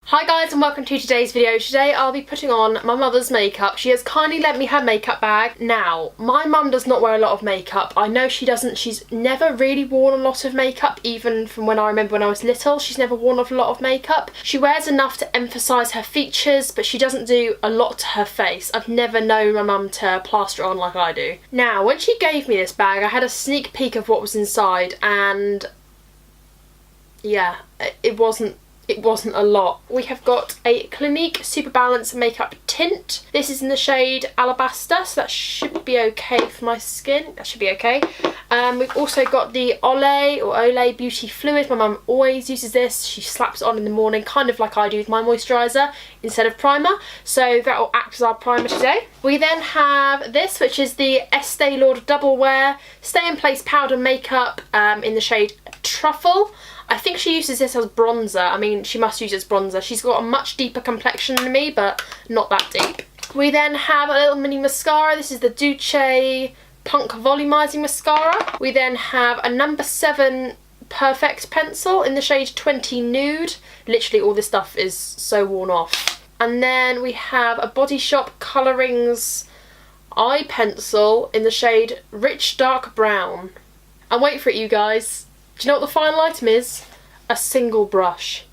Hi guys and welcome to today's video. Today I'll be putting on my mother's makeup. She has kindly lent me her makeup bag. Now, my mum does not wear a lot of makeup. I know she doesn't. She's never really worn a lot of makeup, even from when I remember when I was little. She's never worn a lot of makeup. She wears enough to emphasise her features, but she doesn't do a lot to her face. I've never known my mum to plaster it on like I do. Now, when she gave me this bag, I had a sneak peek of what was inside, and yeah, it wasn't a lot. We have got a Clinique Super Balance Makeup Tint. This is in the shade Alabaster, so that should be okay for my skin. That should be okay. We've also got the Olay Beauty Fluid. My mum always uses this. She slaps it on in the morning, kind of like I do with my moisturiser, instead of primer. So that will act as our primer today. We then have this, which is the Estee Lauder Double Wear Stay in Place Powder Makeup in the shade Truffle. I think she uses this as bronzer. I mean, she must use it as bronzer. She's got a much deeper complexion than me, but not that deep. We then have a little mini mascara. This is the Duce Punk Volumizing Mascara. We then have a number 7 Perfect pencil in the shade 20 Nude. Literally all this stuff is so worn off. And then we have a Body Shop Colorings eye pencil in the shade Rich Dark Brown. And wait for it, you guys. Do you know what the final item is? A single brush.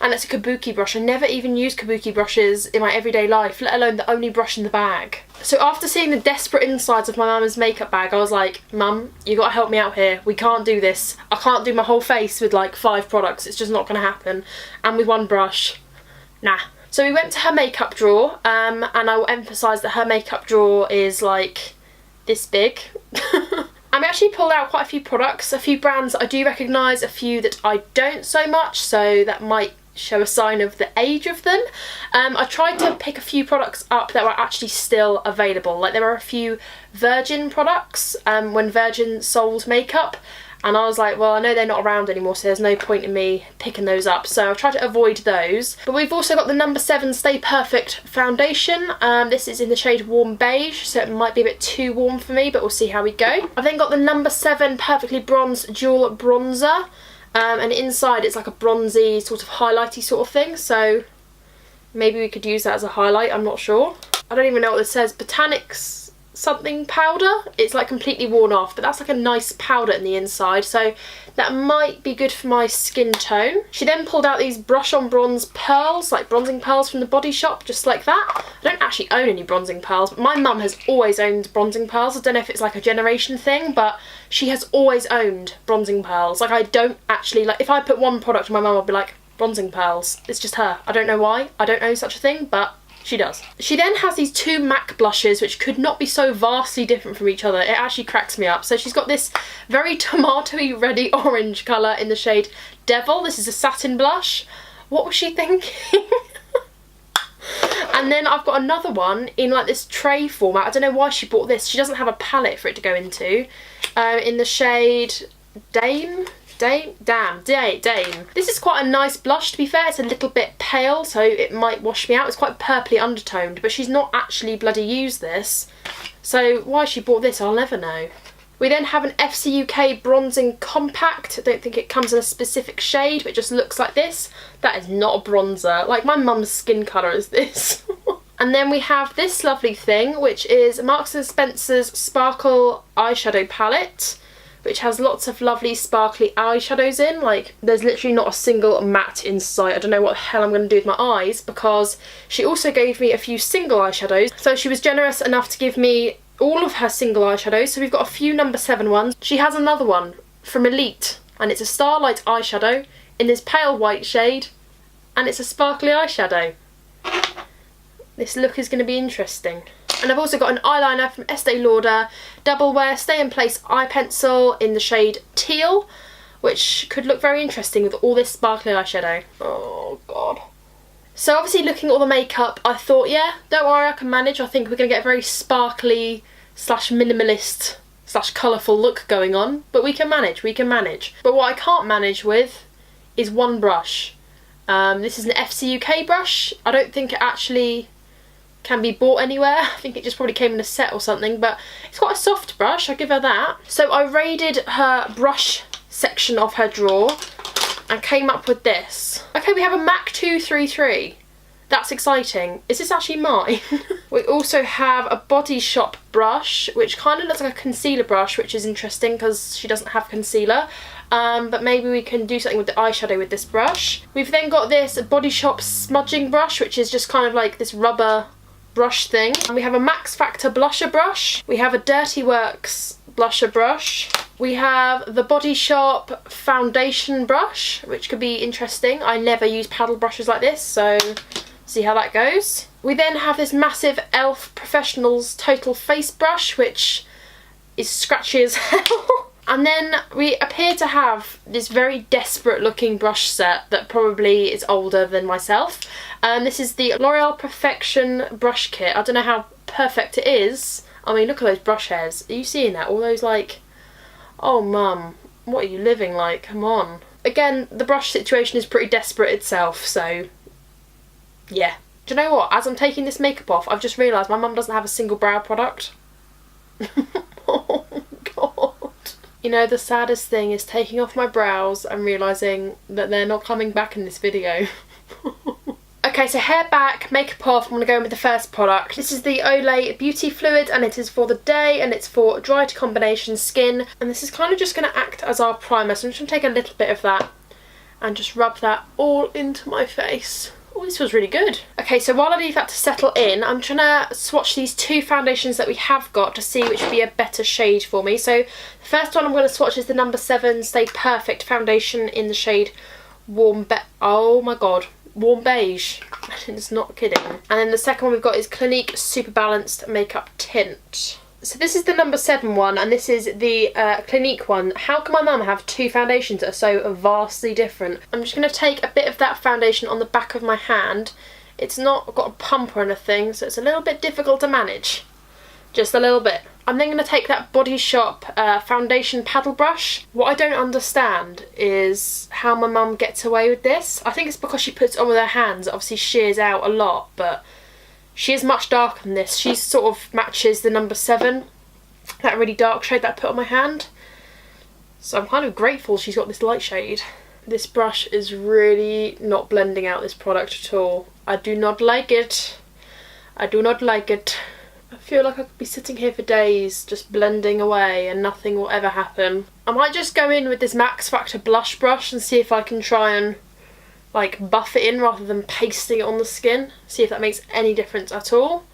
And it's a kabuki brush. I never even use kabuki brushes in my everyday life, let alone the only brush in the bag. So after seeing the desperate insides of my mama's makeup bag, I was like, Mum, you gotta help me out here. We can't do this. I can't do my whole face with like 5 products. It's just not gonna happen. And with one brush, nah. So we went to her makeup drawer, and I will emphasise that her makeup drawer is like this big. I actually pulled out quite a few products, a few brands that I do recognise, a few that I don't so much, so that might show a sign of the age of them. I tried to pick a few products up that were actually still available. Like there were a few Virgin products when Virgin sold makeup, and I was like, well, I know they're not around anymore, so there's no point in me picking those up. So I tried to avoid those. But we've also got the number 7 Stay Perfect foundation. This is in the shade Warm Beige, so it might be a bit too warm for me, but we'll see how we go. I've then got the number 7 Perfectly Bronzed Dual Bronzer. And inside it's like a bronzy, sort of highlighty sort of thing. So maybe we could use that as a highlight, I'm not sure. I don't even know what this says. Botanics something powder. It's like completely worn off, but that's like a nice powder in the inside, so that might be good for my skin tone. She then pulled out these brush on bronze pearls, like bronzing pearls from the Body Shop, just like that. I don't actually own any bronzing pearls, but my mum has always owned bronzing pearls. I don't know if it's like a generation thing, but she has always owned bronzing pearls. Like I don't actually, like if I put one product on my mum, I'd be like, bronzing pearls. It's just her. I don't know why. I don't own such a thing, but she does. She then has these 2 MAC blushes which could not be so vastly different from each other. It actually cracks me up. So she's got this very tomatoey reddy orange colour in the shade Devil. This is a satin blush. What was she thinking? And then I've got another one in like this tray format. I don't know why she bought this. She doesn't have a palette for it to go into. In the shade Dame. This is quite a nice blush, to be fair. It's a little bit pale, so it might wash me out. It's quite purpley undertoned, but she's not actually bloody used this. So why she bought this, I'll never know. We then have an FC UK Bronzing Compact. I don't think it comes in a specific shade, but it just looks like this. That is not a bronzer. Like my mum's skin colour is this. And then we have this lovely thing, which is Marks & Spencer's Sparkle Eyeshadow Palette, which has lots of lovely sparkly eyeshadows in. Like there's literally not a single matte in sight. I don't know what the hell I'm going to do with my eyes, because she also gave me a few single eyeshadows. So she was generous enough to give me all of her single eyeshadows. So we've got a few number 7 ones. She has another one from Elite, and it's a Starlight eyeshadow in this pale white shade, and it's a sparkly eyeshadow. This look is going to be interesting. And I've also got an eyeliner from Estee Lauder Double Wear Stay in Place eye pencil in the shade Teal, which could look very interesting with all this sparkly eyeshadow. Oh god. So obviously looking at all the makeup, I thought, yeah, don't worry, I can manage. I think we're going to get a very sparkly slash minimalist slash colourful look going on, but we can manage, we can manage. But what I can't manage with is one brush. This is an FC UK brush. I don't think it actually can be bought anywhere. I think it just probably came in a set or something, but it's quite a soft brush, I'll give her that. So I raided her brush section of her drawer and came up with this. Okay, we have a MAC 233. That's exciting. Is this actually mine? We also have a Body Shop brush, which kind of looks like a concealer brush, which is interesting because she doesn't have concealer. But maybe we can do something with the eyeshadow with this brush. We've then got this Body Shop smudging brush, which is just kind of like this rubber brush thing. And we have a Max Factor blusher brush. We have a Dirty Works blusher brush. We have the Body Shop foundation brush, which could be interesting. I never use paddle brushes like this, so see how that goes. We then have this massive e.l.f. Professionals Total Face brush, which is scratchy as hell. And then we appear to have this very desperate looking brush set that probably is older than myself. This is the L'Oreal Perfection brush kit. I don't know how perfect it is. I mean, look at those brush hairs. Are you seeing that? All those like, oh mum, what are you living like? Come on. Again, the brush situation is pretty desperate itself, so yeah. Do you know what? As I'm taking this makeup off, I've just realised my mum doesn't have a single brow product. Oh god. You know, the saddest thing is taking off my brows and realising that they're not coming back in this video. Okay, so hair back, makeup off, I'm going to go in with the first product. This is the Olay Beauty Fluid, and it is for the day, and it's for dry to combination skin. And this is kind of just going to act as our primer, so I'm just going to take a little bit of that and just rub that all into my face. Oh, this feels really good. Okay, so while I leave that to settle in, I'm trying to swatch these two foundations that we have got to see which would be a better shade for me. So the first one I'm going to swatch is the number 7 Stay Perfect foundation in the shade Warm Beige. It's not kidding. And then the second one we've got is Clinique Super Balanced Makeup Tint. So this is the number 7 one, and this is the Clinique one. How can my mum have two foundations that are so vastly different? I'm just going to take a bit of that foundation on the back of my hand. It's not got a pump or anything, so it's a little bit difficult to manage. Just a little bit. I'm then going to take that Body Shop foundation paddle brush. What I don't understand is how my mum gets away with this. I think it's because she puts it on with her hands. It obviously shears out a lot, but she is much darker than this. She sort of matches the number 7, that really dark shade that I put on my hand. So I'm kind of grateful she's got this light shade. This brush is really not blending out this product at all. I do not like it. I do not like it. I feel like I could be sitting here for days just blending away and nothing will ever happen. I might just go in with this Max Factor blush brush and see if I can try and like buff it in rather than pasting it on the skin. See if that makes any difference at all.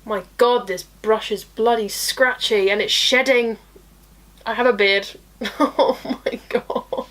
My god, this brush is bloody scratchy and it's shedding. I have a beard. Oh my god.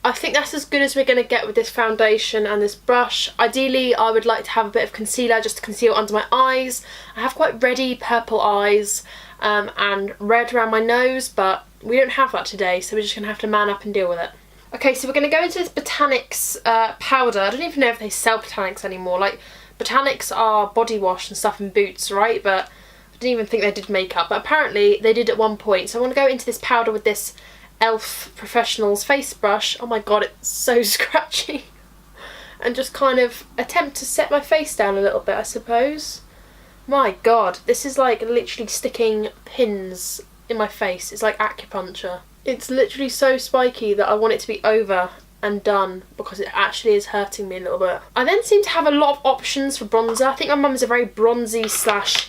I think that's as good as we're going to get with this foundation and this brush. Ideally, I would like to have a bit of concealer just to conceal under my eyes. I have quite reddy purple eyes and red around my nose, but we don't have that today, so we're just going to have to man up and deal with it. Okay, so we're going to go into this Botanics powder. I don't even know if they sell Botanics anymore. Like, Botanics are body wash and stuff in Boots, right? But I didn't even think they did makeup, but apparently they did at one point. So I want to go into this powder with this e.l.f. Professionals face brush. Oh my god, it's so scratchy. And just kind of attempt to set my face down a little bit, I suppose. My god, this is like literally sticking pins in my face. It's like acupuncture. It's literally so spiky that I want it to be over and done because it actually is hurting me a little bit. I then seem to have a lot of options for bronzer. I think my mum is a very bronzy slash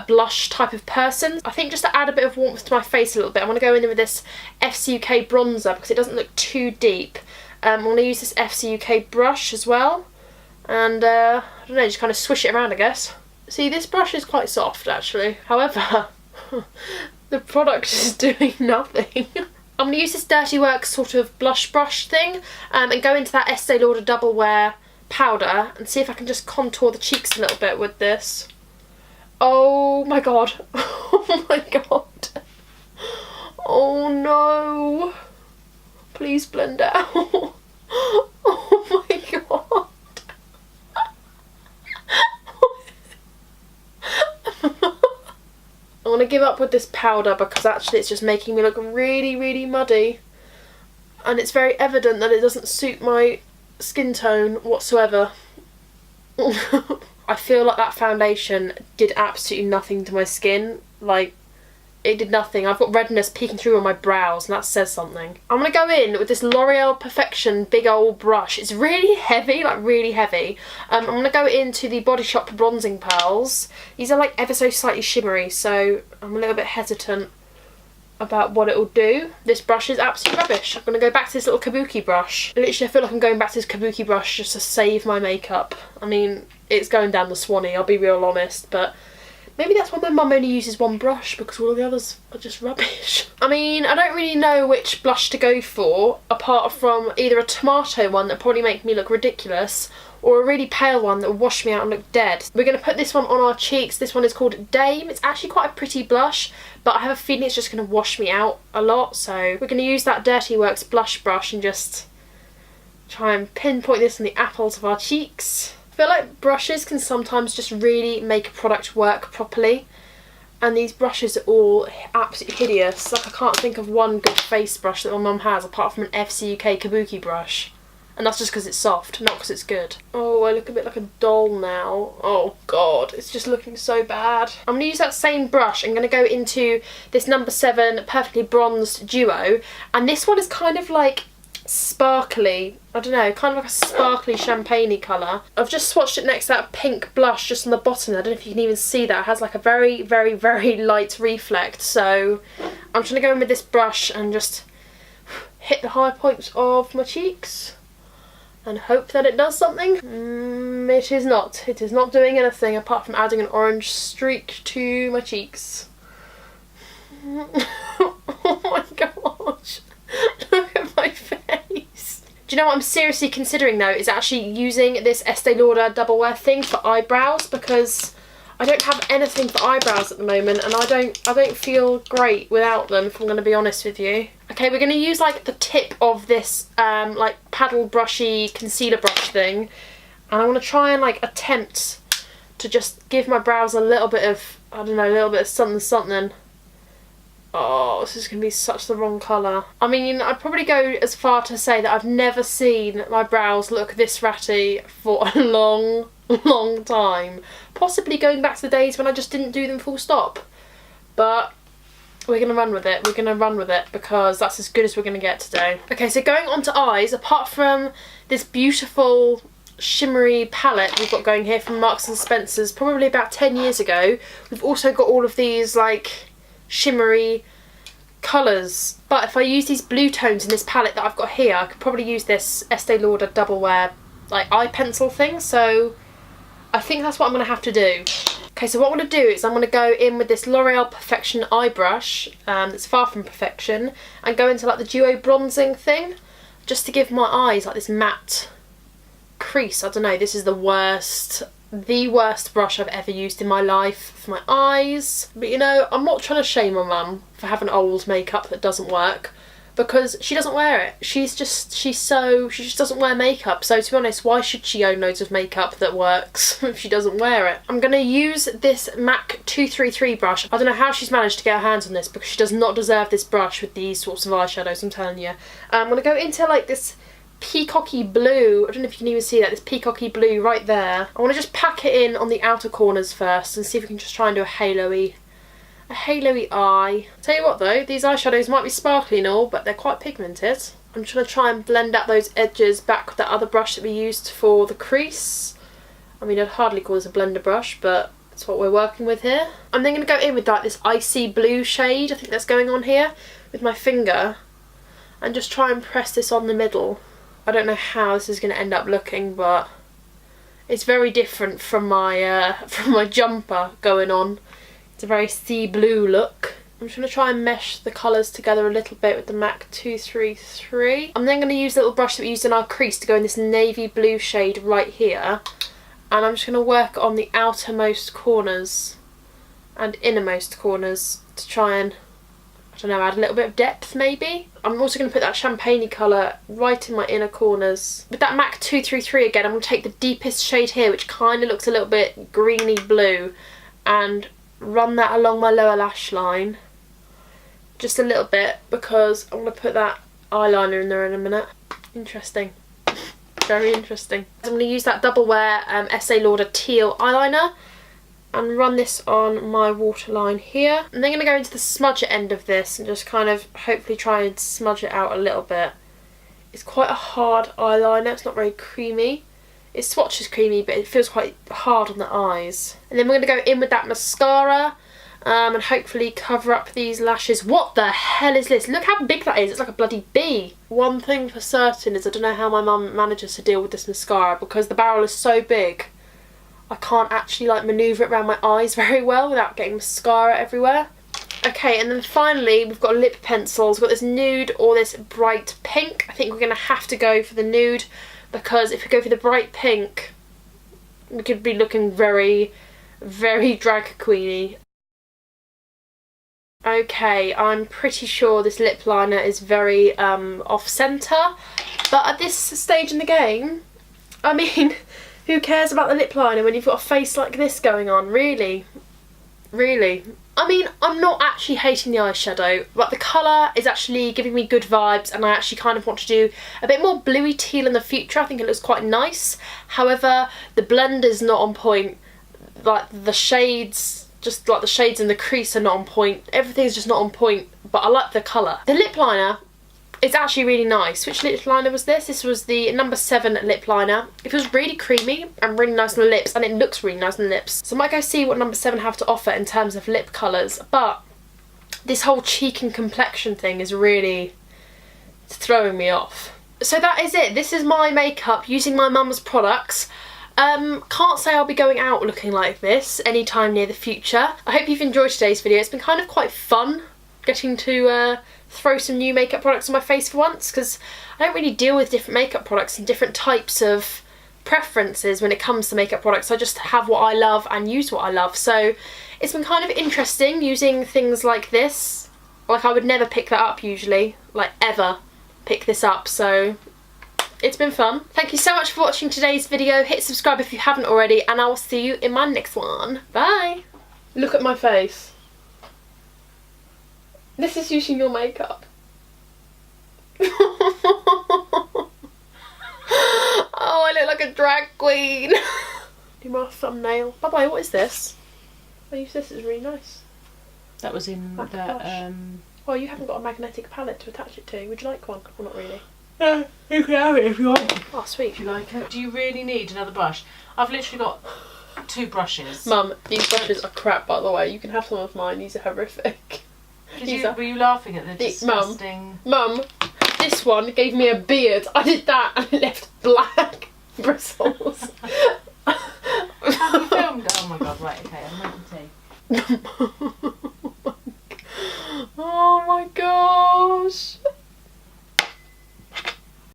blush type of person. I think just to add a bit of warmth to my face a little bit, I want to go in with this FCUK bronzer because it doesn't look too deep. I want to use this FCUK brush as well, and I don't know, just kind of swish it around, I guess. See, this brush is quite soft actually. However, the product is doing nothing. I'm going to use this Dirty Works sort of blush brush thing and go into that Estee Lauder Double Wear powder and see if I can just contour the cheeks a little bit with this. Oh my god. Oh my god. Oh no. Please blend out. Oh my god. I want to give up with this powder because actually it's just making me look really, really muddy. And it's very evident that it doesn't suit my skin tone whatsoever. I feel like that foundation did absolutely nothing to my skin. Like, it did nothing. I've got redness peeking through on my brows, and that says something. I'm going to go in with this L'Oreal Perfection big old brush. It's really heavy, like really heavy. I'm going to go into the Body Shop Bronzing Pearls. These are like ever so slightly shimmery, so I'm a little bit hesitant about what it will do. This brush is absolutely rubbish. I'm going to go back to this little Kabuki brush. Literally, I feel like I'm going back to this Kabuki brush just to save my makeup. I mean, it's going down the Swanee, I'll be real honest, but maybe that's why my mum only uses one brush, because all of the others are just rubbish. I mean, I don't really know which blush to go for, apart from either a tomato one that probably make me look ridiculous, or a really pale one that will wash me out and look dead. We're going to put this one on our cheeks. This one is called Dame. It's actually quite a pretty blush, but I have a feeling it's just going to wash me out a lot, so we're going to use that Dirty Works blush brush and just try and pinpoint this on the apples of our cheeks. I feel like brushes can sometimes just really make a product work properly, and these brushes are all absolutely hideous. Like, I can't think of one good face brush that my mum has apart from an FCUK Kabuki brush, and that's just because it's soft, not because it's good. Oh, I look a bit like a doll now. Oh god, it's just looking so bad. I'm going to use that same brush. I'm going to go into this No. 7 Perfectly Bronzed Duo, and this one is kind of like sparkly, I don't know, kind of like a sparkly champagne-y colour. I've just swatched it next to that pink blush just on the bottom. I don't know if you can even see that. It has like a very, very, very light reflect. So I'm trying to go in with this brush and just hit the high points of my cheeks and hope that it does something. It is not. It is not doing anything apart from adding an orange streak to my cheeks. Oh my gosh. Look at my face. Do you know what I'm seriously considering though, is actually using this Estee Lauder double wear thing for eyebrows, because I don't have anything for eyebrows at the moment, and I don't feel great without them, if I'm going to be honest with you. Okay, we're going to use like the tip of this like paddle brushy concealer brush thing, and I want to try and like attempt to just give my brows a little bit of, I don't know, a little bit of something something. Oh, this is going to be such the wrong colour. I mean, I'd probably go as far to say that I've never seen my brows look this ratty for a long, long time. Possibly going back to the days when I just didn't do them full stop. But we're going to run with it. We're going to run with it because that's as good as we're going to get today. Okay, so going on to eyes, apart from this beautiful shimmery palette we've got going here from Marks and Spencer's probably about 10 years ago, we've also got all of these like shimmery colours. But if I use these blue tones in this palette that I've got here, I could probably use this Estee Lauder double wear like eye pencil thing, so I think that's what I'm going to have to do. Okay, so what I'm going to do is I'm going to go in with this L'Oreal Perfection eye brush that's far from perfection, and go into like the duo bronzing thing just to give my eyes like this matte crease. I don't know, this is the worst brush I've ever used in my life for my eyes. But you know, I'm not trying to shame my mum for having old makeup that doesn't work, because she doesn't wear it. She just doesn't wear makeup. So to be honest, why should she own loads of makeup that works if she doesn't wear it? I'm going to use this MAC 233 brush. I don't know how she's managed to get her hands on this, because she does not deserve this brush with these sorts of eyeshadows, I'm telling you. I'm going to go into like this peacocky blue. I don't know if you can even see that, this peacocky blue right there. I want to just pack it in on the outer corners first and see if we can just try and do a halo-y eye. Tell you what though, these eyeshadows might be sparkly and all, but they're quite pigmented. I'm just going to try and blend out those edges back with that other brush that we used for the crease. I mean, I'd hardly call this a blender brush, but that's what we're working with here. I'm then going to go in with like this icy blue shade, I think that's going on here, with my finger, and just try and press this on the middle. I don't know how this is going to end up looking, but it's very different from my jumper going on. It's a very sea blue look. I'm just going to try and mesh the colours together a little bit with the MAC 233. I'm then going to use the little brush that we used in our crease to go in this navy blue shade right here. And I'm just going to work on the outermost corners and innermost corners to try and, I don't know, add a little bit of depth maybe. I'm also going to put that champagne-y colour right in my inner corners. With that MAC 233 again, I'm going to take the deepest shade here, which kind of looks a little bit greeny blue, and run that along my lower lash line. Just a little bit, because I'm going to put that eyeliner in there in a minute. Interesting. Very interesting. I'm going to use that double wear Estee Lauder teal eyeliner and run this on my waterline here. And then I'm going to go into the smudger end of this and just kind of hopefully try and smudge it out a little bit. It's quite a hard eyeliner, it's not very creamy. Its swatch is creamy, but it feels quite hard on the eyes. And then we're going to go in with that mascara and hopefully cover up these lashes. What the hell is this? Look how big that is. It's like a bloody bee. One thing for certain is I don't know how my mum manages to deal with this mascara, because the barrel is so big. I can't actually like manoeuvre it around my eyes very well without getting mascara everywhere. Okay, and then finally we've got lip pencils. We've got this nude or this bright pink. I think we're going to have to go for the nude, because if we go for the bright pink, we could be looking very, very drag queeny. Okay, I'm pretty sure this lip liner is very off-centre, but at this stage in the game, I mean, who cares about the lip liner when you've got a face like this going on, really? Really? I mean, I'm not actually hating the eyeshadow, but the colour is actually giving me good vibes, and I actually kind of want to do a bit more bluey teal in the future. I think it looks quite nice. However, the blend is not on point. Like the shades, just like the shades in the crease are not on point. Everything's just not on point, but I like the colour. The lip liner is actually really nice. Which lip liner was this? This was the number 7 lip liner. It feels really creamy and really nice on the lips, and it looks really nice on the lips. So I might go see what number 7 have to offer in terms of lip colours, but this whole cheek and complexion thing is really throwing me off. So that is it. This is my makeup using my mum's products. Can't say I'll be going out looking like this anytime near the future. I hope you've enjoyed today's video. It's been kind of quite fun getting to throw some new makeup products on my face for once, because I don't really deal with different makeup products and different types of preferences when it comes to makeup products. I just have what I love and use what I love. So it's been kind of interesting using things like this. Like, I would never pick that up usually, like ever pick this up, so it's been fun. Thank you so much for watching today's video. Hit subscribe if you haven't already, and I will see you in my next one. Bye! Look at my face. This is using your makeup. Oh, I look like a drag queen. Do my thumbnail. Bye-bye, what is this? I use this, it's really nice. That was in Matte that, brush. Oh, you haven't got a magnetic palette to attach it to. Would you like one? Or not really? No, you can have it if you want. Oh, sweet. If you like it. Do you really need another brush? I've literally got 2 brushes. Mum, these brushes are crap, by the way. You can have some of mine. These are horrific. Were you laughing at the disgusting... Mum, this one gave me a beard. I did that and it left black bristles.